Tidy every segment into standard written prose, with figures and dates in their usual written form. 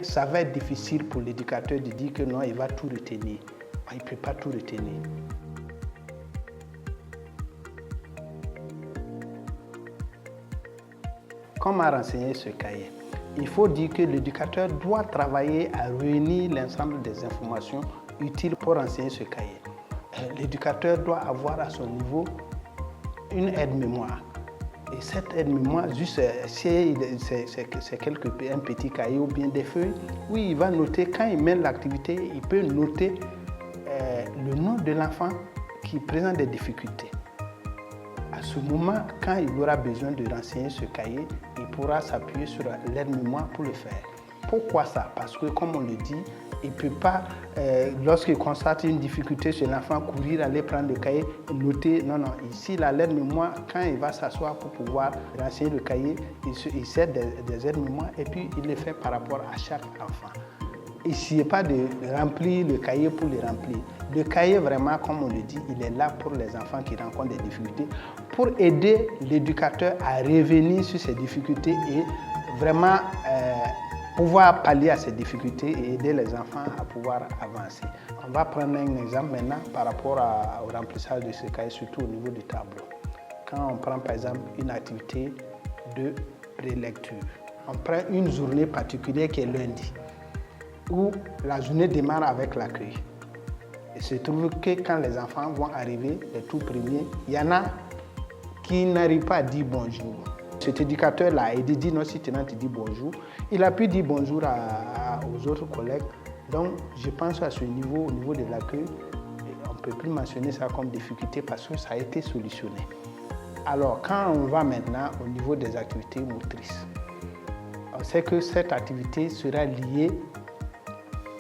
Ça va être difficile pour l'éducateur de dire que non, il va tout retenir. Il ne peut pas tout retenir. Comme a renseigné ce cahier, il faut dire que l'éducateur doit travailler à réunir l'ensemble des informations utiles pour renseigner ce cahier. L'éducateur doit avoir à son niveau une aide-mémoire. Et cette aide-mémoire, juste si c'est un petit cahier ou bien des feuilles, oui, il va noter, quand il mène l'activité, il peut noter le nom de l'enfant qui présente des difficultés. À ce moment, quand il aura besoin de renseigner ce cahier, il pourra s'appuyer sur l'aide-mémoire pour le faire. Pourquoi ça? Parce que, comme on le dit, il ne peut pas, lorsqu'il constate une difficulté chez l'enfant, courir, aller prendre le cahier, noter. Non, non. Ici, la l'aide-mémoire, quand il va s'asseoir pour pouvoir renseigner le cahier, il sert des aides-mémoires et puis il les fait par rapport à chaque enfant. Ici, il n'y a pas de remplir le cahier pour le remplir. Le cahier, vraiment, comme on le dit, il est là pour les enfants qui rencontrent des difficultés, pour aider l'éducateur à revenir sur ces difficultés et vraiment pouvoir pallier à ces difficultés et aider les enfants à pouvoir avancer. On va prendre un exemple maintenant par rapport au remplissage de ce cahier, surtout au niveau du tableau. Quand on prend par exemple une activité de prélecture, on prend une journée particulière qui est lundi, où la journée démarre avec l'accueil. Il se trouve que quand les enfants vont arriver, les tout premiers, il y en a qui n'arrivent pas à dire bonjour. Cet éducateur-là a dit non, si tu dis bonjour, il a pu dire bonjour aux autres collègues. Donc, je pense à ce niveau, au niveau de l'accueil, on ne peut plus mentionner ça comme difficulté parce que ça a été solutionné. Alors, quand on va maintenant au niveau des activités motrices, on sait que cette activité sera liée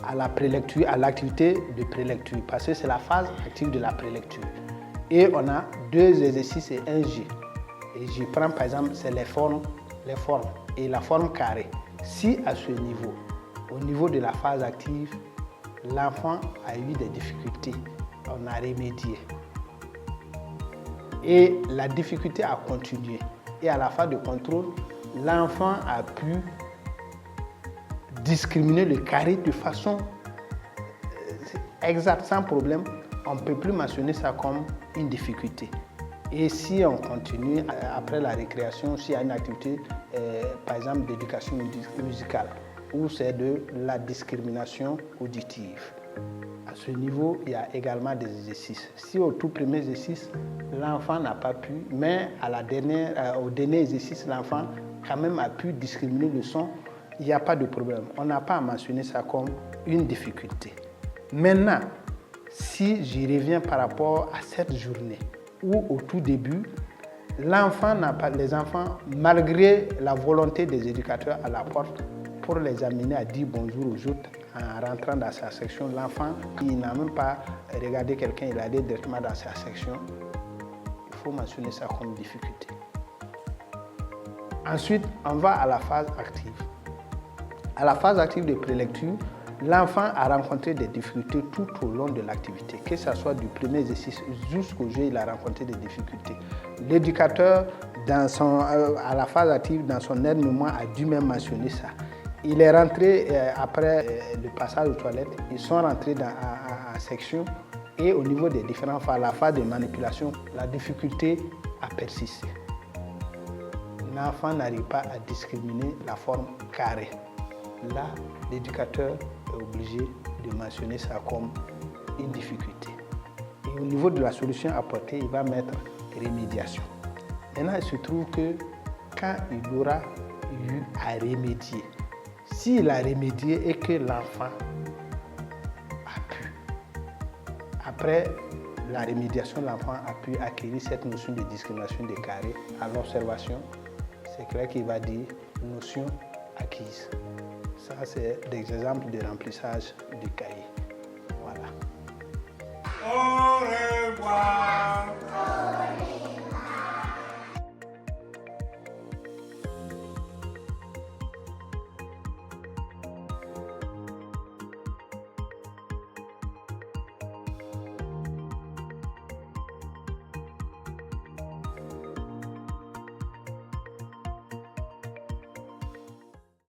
à la prélecture, à l'activité de prélecture, parce que c'est la phase active de la prélecture. Et on a 2 exercices et un G. Et je prends par exemple, c'est les formes et la forme carrée. Si à ce niveau, au niveau de la phase active, l'enfant a eu des difficultés, on a remédié. Et la difficulté a continué. Et à la phase de contrôle, l'enfant a pu discriminer le carré de façon exacte, sans problème. On ne peut plus mentionner ça comme une difficulté. Et si on continue après la récréation, s'il y a une activité, par exemple d'éducation musicale, où c'est de la discrimination auditive. À ce niveau, il y a également des exercices. Si au tout premier exercice, l'enfant n'a pas pu, mais au dernier exercice, l'enfant quand même a pu discriminer le son, il n'y a pas de problème. On n'a pas à mentionner ça comme une difficulté. Maintenant, si j'y reviens par rapport à cette journée, où au tout début, les enfants, malgré la volonté des éducateurs à la porte, pour les amener à dire bonjour aux autres, en rentrant dans sa section, l'enfant qui n'a même pas regardé quelqu'un, il allait directement dans sa section, il faut mentionner ça comme difficulté. Ensuite, on va à la phase active. À la phase active de prélecture, l'enfant a rencontré des difficultés tout au long de l'activité, que ce soit du premier exercice jusqu'au jeu, il a rencontré des difficultés. L'éducateur, à la phase active, dans son aide-mémoire, a dû même mentionner ça. Il est rentré après le passage aux toilettes, ils sont rentrés en section et au niveau des différentes phases, la phase de manipulation, la difficulté a persisté. L'enfant n'arrive pas à discriminer la forme carrée. Là, l'éducateur est obligé de mentionner ça comme une difficulté. Et au niveau de la solution apportée, il va mettre remédiation. Maintenant, il se trouve que quand il aura eu à remédier, s'il a remédié et que l'enfant a pu, après la remédiation, l'enfant a pu acquérir cette notion de discrimination des carrés à l'observation, c'est clair qu'il va dire notion acquise. Ça, c'est des exemples de remplissage du cahier. Voilà. Au revoir.